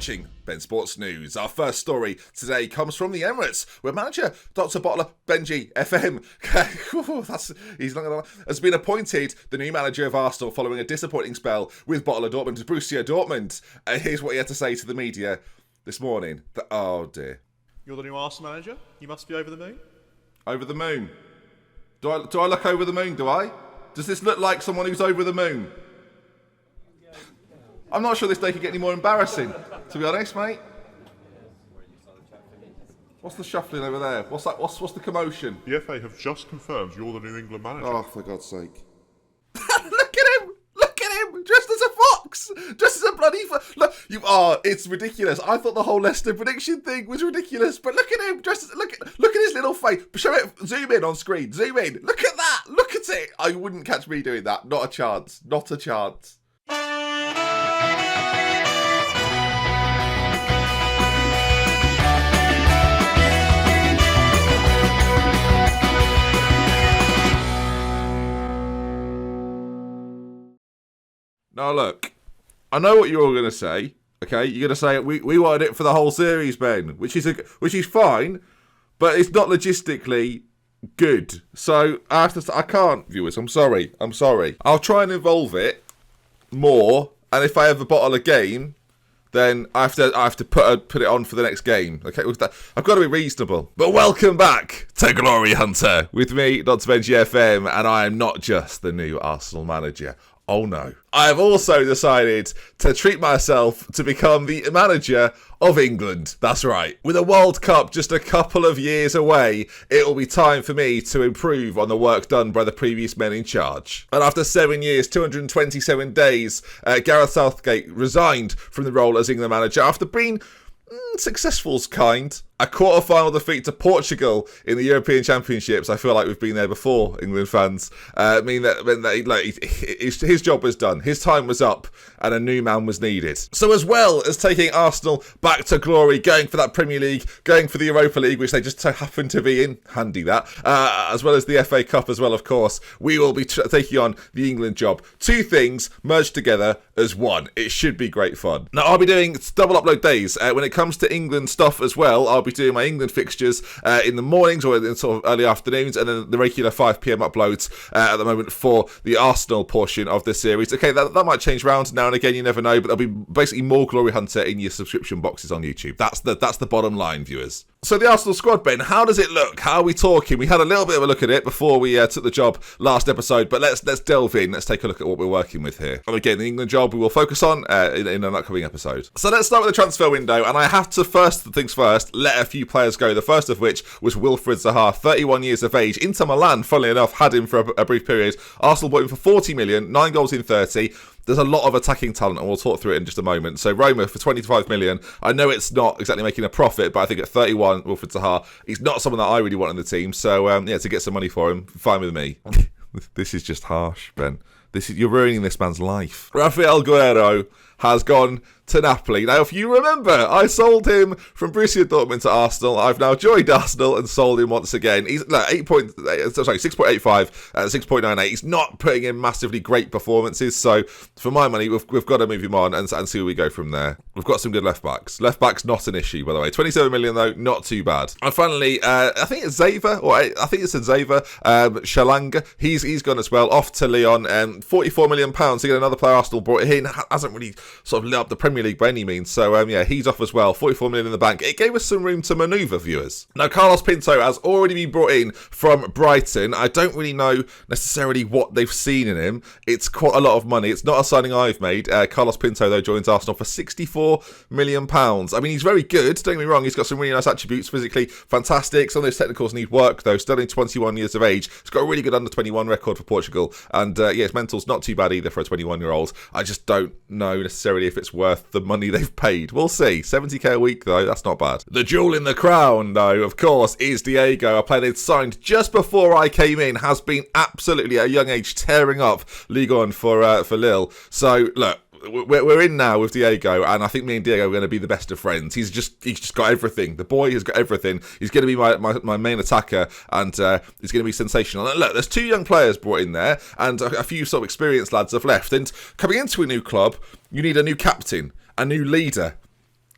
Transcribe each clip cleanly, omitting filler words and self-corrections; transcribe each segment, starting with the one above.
watching Ben Sports News. Our first story today comes from the Emirates, where manager DoctorBenjyFM has been appointed the new manager of Arsenal following a disappointing spell with Bottler Dortmund to Borussia Dortmund. Here's what he had to say to the media this morning. Oh dear. You're the new Arsenal manager? You must be over the moon? Over the moon? Do I look over the moon, do I? Does this look like someone who's over the moon? I'm not sure this day could get any more embarrassing, to be honest, mate. What's the shuffling over there? What's that? What's the commotion? The FA have just confirmed you're the new England manager. Oh, for God's sake. Look at him! Look at him! Dressed as a fox! Dressed as a bloody look, it's ridiculous. I thought the whole Leicester prediction thing was ridiculous, but look at him! Look at his little face. Show it, zoom in on screen. Zoom in. Look at that! Look at it! I wouldn't catch me doing that. Not a chance. Not a chance. Now look, I know what you're all going to say, okay? You're going to say, we wanted it for the whole series, Ben, which is fine, but it's not logistically good. So I can't, viewers, I'm sorry. I'll try and involve it more, and if I ever bottle a game, then I have to put it on for the next game. Okay, I've got to be reasonable. But welcome back to Glory Hunter with me, DoctorBenjyFM, and I am not just the new Arsenal manager. Oh no. I have also decided to treat myself to become the manager of England. That's right. With a World Cup just a couple of years away, it will be time for me to improve on the work done by the previous men in charge. And after 7 years, 227 days, Gareth Southgate resigned from the role as England manager after being successful's kind. A quarter-final defeat to Portugal in the European Championships. I feel like we've been there before, England fans. Mean his job was done. His time was up, and a new man was needed. So as well as taking Arsenal back to glory, going for that Premier League, going for the Europa League, which they just so happen to be in, handy that, as well as the FA Cup as well, of course, we will be taking on the England job. Two things merged together as one. It should be great fun. Now, I'll be doing double upload days. When it comes to England stuff as well, I'll be doing my England fixtures in the mornings or in sort of early afternoons, and then the regular 5 p.m. uploads at the moment for the Arsenal portion of the series. Okay, that might change around now and again, you never know, but there'll be basically more Glory Hunter in your subscription boxes on YouTube. That's the bottom line, viewers. So the Arsenal squad, Ben, how does it look? How are we talking? We had a little bit of a look at it before we took the job last episode, but let's delve in. Let's take a look at what we're working with here. And again, the England job we will focus on in an upcoming episode. So let's start with the transfer window, and I have to first let a few players go, the first of which was Wilfried Zaha, 31 years of age. Inter Milan, funnily enough, had him for a brief period. Arsenal bought him for 40 million, 9 goals in 30. There's a lot of attacking talent, and we'll talk through it in just a moment. So Roma for 25 million. I know it's not exactly making a profit, but I think at 31, Wilfried Zaha, he's not someone that I really want in the team. So, to get some money for him, fine with me. This is just harsh, Ben. You're ruining this man's life. Rafael Guerreiro has gone to Napoli. Now, if you remember, I sold him from Borussia Dortmund to Arsenal. I've now joined Arsenal and sold him once again. He's 6.85 and 6.98. He's not putting in massively great performances. So, for my money, we've got to move him on and see where we go from there. We've got some good left backs. Left backs not an issue, by the way. 27 million though, not too bad. And finally, I think it's Xaver Shalanga. He's gone as well, off to Lyon. 44 million pounds to get another player Arsenal brought in. Hasn't really sort of lit up the Premier League by any means. So, he's off as well. 44 million in the bank. It gave us some room to manoeuvre, viewers. Now, Carlos Pinto has already been brought in from Brighton. I don't really know necessarily what they've seen in him. It's quite a lot of money. It's not a signing I've made. Carlos Pinto, though, joins Arsenal for 64 million pounds. I mean, he's very good. Don't get me wrong. He's got some really nice attributes. Physically fantastic. Some of those technicals need work, though. Still only 21 years of age. He's got a really good under-21 record for Portugal. And, his mental's not too bad either for a 21-year-old. I just don't know necessarily if it's worth the money they've paid. We'll see. 70k a week, though. That's not bad. The jewel in the crown, though, of course, is Diego. A player they'd signed just before I came in. Has been absolutely, at a young age, tearing up Ligue 1 for Lille. So, look, we're in now with Diego, and I think me and Diego are going to be the best of friends. He's just got everything. The boy has got everything. He's going to be my main attacker, and he's going to be sensational. And look, there's 2 young players brought in there, and a few sort of experienced lads have left. And coming into a new club, you need a new captain, a new leader.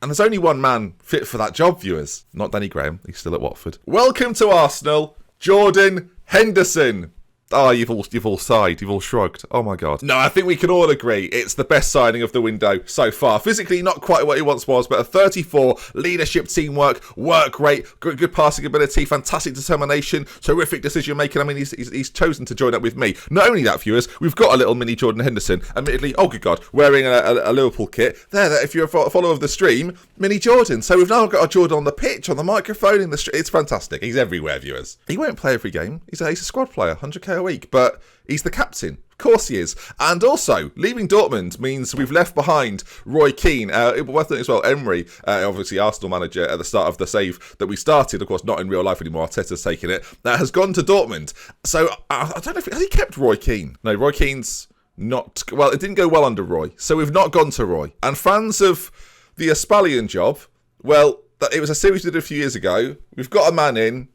And there's only one man fit for that job, viewers. Not Danny Graham. He's still at Watford. Welcome to Arsenal, Jordan Henderson. Oh, you've all sighed, you've all shrugged. Oh my God. No, I think we can all agree it's the best signing of the window so far. Physically, not quite what he once was, but a 34, leadership, teamwork, work rate, good passing ability, fantastic determination, terrific decision making. I mean, he's chosen to join up with me. Not only that, viewers, we've got a little mini Jordan Henderson, admittedly, oh good God, wearing a Liverpool kit. There, if you're a follower of the stream, mini Jordan. So we've now got a Jordan on the pitch, on the microphone, in the street. It's fantastic. He's everywhere, viewers. He won't play every game. He's a squad player, 100k a week, but he's the captain. Of course he is. And also, leaving Dortmund means we've left behind Roy Keane, worth noting as well, Emery, obviously Arsenal manager at the start of the save that we started, of course not in real life anymore, Arteta's taken it, has gone to Dortmund. So, I don't know if, has he kept Roy Keane? No, Roy Keane's not, well, it didn't go well under Roy, so we've not gone to Roy. And fans of the Espalion job, well, it was a series we did a few years ago. We've got a man in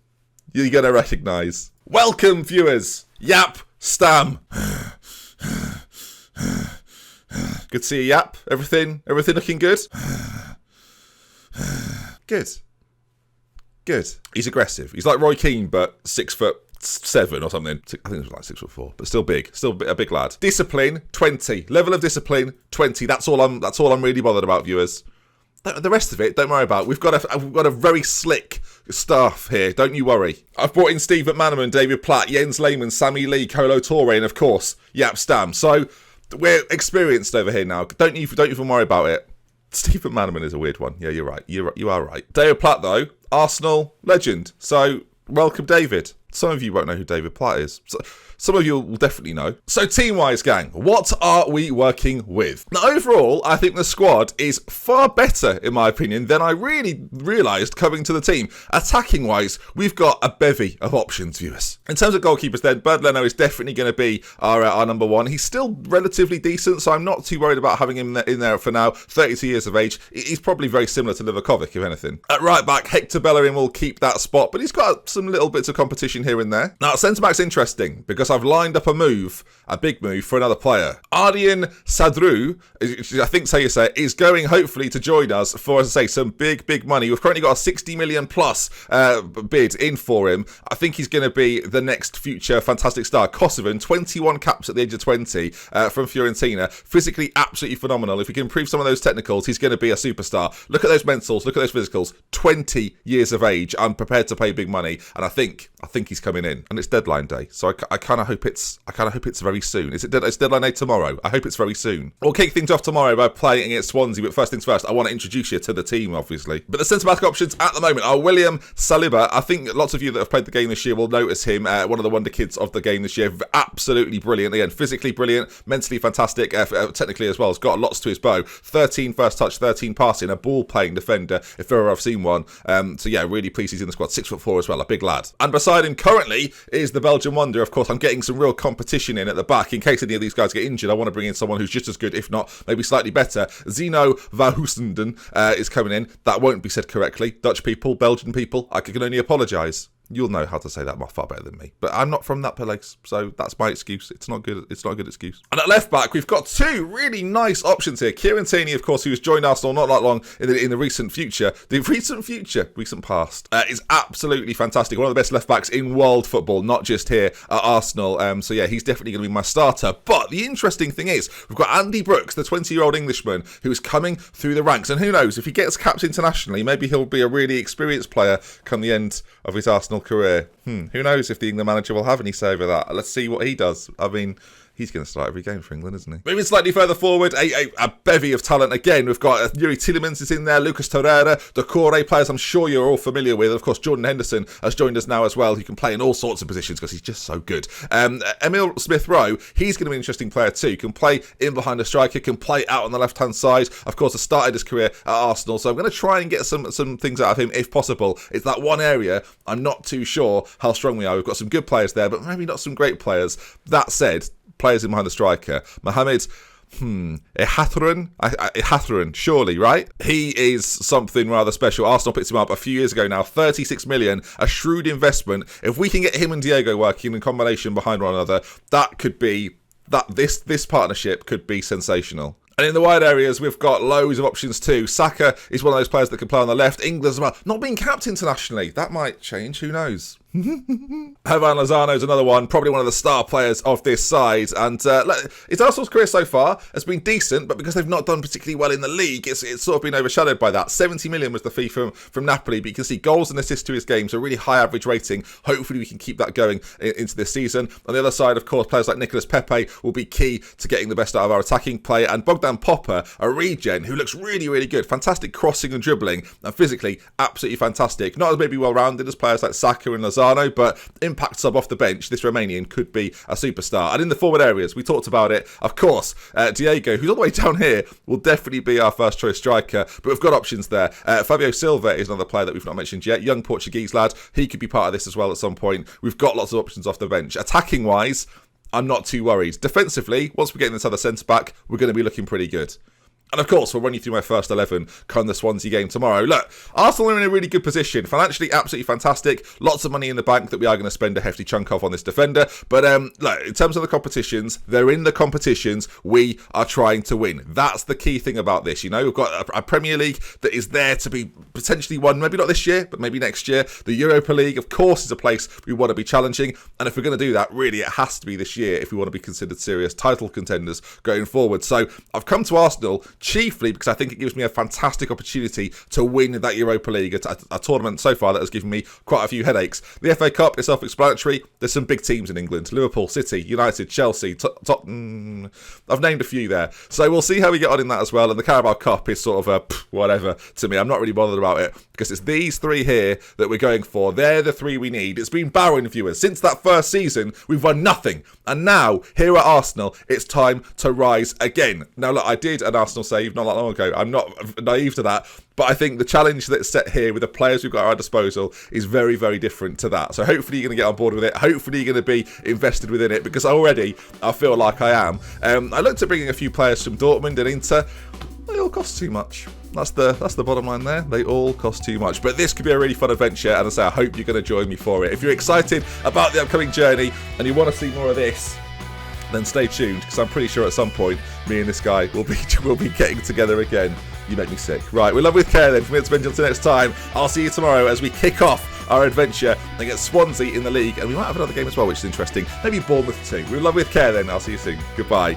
you're going to recognise. Welcome, viewers. Yap Stam. Good to see you, Yap. Everything looking good? Good. He's aggressive. He's like Roy Keane, but 6'7" or something. I think it was like 6'4", but still big. Still a big lad. Discipline, 20. Level of discipline, 20. That's all I'm really bothered about, viewers. The rest of it, don't worry about. We've got a very slick staff here. Don't you worry. I've brought in Steve McManaman, David Platt, Jens Lehmann, Sammy Lee, Kolo Torre, and of course Yap Stam. So we're experienced over here now. Don't even worry about it. Steve McManaman is a weird one. Yeah, you're right. You are right. David Platt though, Arsenal legend. So welcome, David. Some of you won't know who David Platt is. Some of you will definitely know. So team-wise, gang, what are we working with? Now, overall, I think the squad is far better, in my opinion, than I really realised coming to the team. Attacking-wise, we've got a bevy of options, viewers. In terms of goalkeepers, then, Bernd Leno is definitely going to be our number one. He's still relatively decent, so I'm not too worried about having him in there for now. 32 years of age. He's probably very similar to Livakovic, if anything. At right back, Hector Bellerin will keep that spot, but he's got some little bits of competition here and there. Now, centre-back's interesting, because I've lined up a big move for another player. Ardian Sadru, I think so you say, is going hopefully to join us for, as I say, some big money. We've currently got a 60 million plus bid in for him. I think he's going to be the next future fantastic star. Kosovan, 21 caps at the age of 20 from Fiorentina. Physically absolutely phenomenal. If he can improve some of those technicals, he's going to be a superstar. Look at those mentals, look at those physicals. 20 years of age. I'm prepared to pay big money, and I think he's coming in. And it's deadline day, so I kind of hope it's very soon. It's deadline day tomorrow. I hope it's very soon. We'll kick things off tomorrow by playing against Swansea, but first things first, I want to introduce you to the team, obviously. But the centre-back options at the moment are William Saliba. I think lots of you that have played the game this year will notice him. One of the wonder kids of the game this year. Absolutely brilliant. Again, physically brilliant, mentally fantastic, technically as well. Has got lots to his bow. 13 first touch, 13 passing, a ball-playing defender, if ever I've seen one. So yeah, really pleased he's in the squad. 6'4" as well, a big lad. And beside him currently is the Belgian wonder. Of course, I'm getting some real competition in at the back. In case any of these guys get injured, I want to bring in someone who's just as good, if not maybe slightly better. Zeno Verhoesenden is coming in. That won't be said correctly. Dutch people, Belgian people, I can only apologise. You'll know how to say that far better than me. But I'm not from that place, so that's my excuse. It's not good. It's not a good excuse. And at left back, we've got two really nice options here. Kieran Tierney, of course, who has joined Arsenal not that long in the recent future. Recent past, is absolutely fantastic. One of the best left backs in world football, not just here at Arsenal. So yeah, he's definitely going to be my starter. But the interesting thing is, we've got Andy Brooks, the 20-year-old Englishman, who is coming through the ranks. And who knows, if he gets capped internationally, maybe he'll be a really experienced player come the end of his Arsenal career. Who knows if the England manager will have any say over that. Let's see what he does. I mean, he's going to start every game for England, isn't he? Moving slightly further forward, a bevy of talent again. We've got Yuri Tielemans is in there, Lucas Torreira, Decore players I'm sure you're all familiar with. Of course, Jordan Henderson has joined us now as well, who can play in all sorts of positions because he's just so good. Emil Smith-Rowe, he's going to be an interesting player too. Can play in behind the striker, can play out on the left-hand side. Of course, has started his career at Arsenal, so I'm going to try and get some things out of him if possible. It's that one area I'm not too sure how strong we are. We've got some good players there, but maybe not some great players. That said, players in behind the striker. Mohamed Ihatharan, surely, right? He is something rather special. Arsenal picked him up a few years ago now. 36 million, a shrewd investment. If we can get him and Diego working in combination behind one another, that could be... this partnership could be sensational. And in the wide areas, we've got loads of options too. Saka is one of those players that can play on the left. England as well. Not being capped internationally. That might change. Who knows? Jovan Lozano is another one, probably one of the star players of this side. And his Arsenal's career so far has been decent, but because they've not done particularly well in the league, it's sort of been overshadowed by that. 70 million was the fee from Napoli, but you can see goals and assists to his games, a really high average rating. Hopefully we can keep that going into this season. On the other side, of course, players like Nicolas Pepe will be key to getting the best out of our attacking play. And Bogdan Popper, a regen who looks really, really good. Fantastic crossing and dribbling, and physically absolutely fantastic. Not as maybe well-rounded as players like Saka and Lozano, but impact sub off the bench, this Romanian could be a superstar. And in the forward areas, we talked about it, of course, Diego, who's all the way down here, will definitely be our first choice striker, but we've got options there. Fabio Silva is another player that we've not mentioned yet, young Portuguese lad, he could be part of this as well at some point. We've got lots of options off the bench. Attacking wise, I'm not too worried. Defensively, once we get in this other centre back, we're going to be looking pretty good. And of course, we'll run you through my first 11 come the Swansea game tomorrow. Look, Arsenal are in a really good position. Financially, absolutely fantastic. Lots of money in the bank that we are going to spend a hefty chunk of on this defender. But look, in terms of the competitions, they're in the competitions. We are trying to win. That's the key thing about this. You know, we've got a Premier League that is there to be potentially won, maybe not this year, but maybe next year. The Europa League, of course, is a place we want to be challenging. And if we're going to do that, really, it has to be this year if we want to be considered serious title contenders going forward. So I've come to Arsenal chiefly because I think it gives me a fantastic opportunity to win that Europa League, a tournament so far that has given me quite a few headaches. The FA Cup is self-explanatory. There's some big teams in England. Liverpool, City, United, Chelsea, Tottenham. I've named a few there. So we'll see how we get on in that as well. And the Carabao Cup is sort of a whatever to me. I'm not really bothered about it because it's these three here that we're going for. They're the three we need. It's been barren, viewers. Since that first season, we've won nothing. And now, here at Arsenal, it's time to rise again. Now, look, I did an Arsenal save not that long ago. I'm not naive to that. But I think the challenge that's set here with the players we've got at our disposal is very, very different to that. So hopefully you're going to get on board with it. Hopefully you're going to be invested within it because already I feel like I am. I looked at bringing a few players from Dortmund and Inter. They all cost too much. That's the bottom line there. They all cost too much. But this could be a really fun adventure. And I hope you're going to join me for it. If you're excited about the upcoming journey and you want to see more of this, then stay tuned because I'm pretty sure at some point me and this guy will be getting together again. You make me sick. Right, we love with care then. From here to Benji until next time. I'll see you tomorrow as we kick off our adventure against Swansea in the league. And we might have another game as well, which is interesting. Maybe Bournemouth too. We love with care then. I'll see you soon. Goodbye.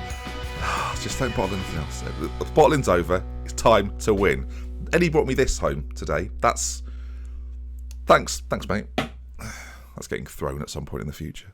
Just don't bottle anything else. The bottling's over. It's time to win. Eddie brought me this home today. Thanks, mate. That's getting thrown at some point in the future.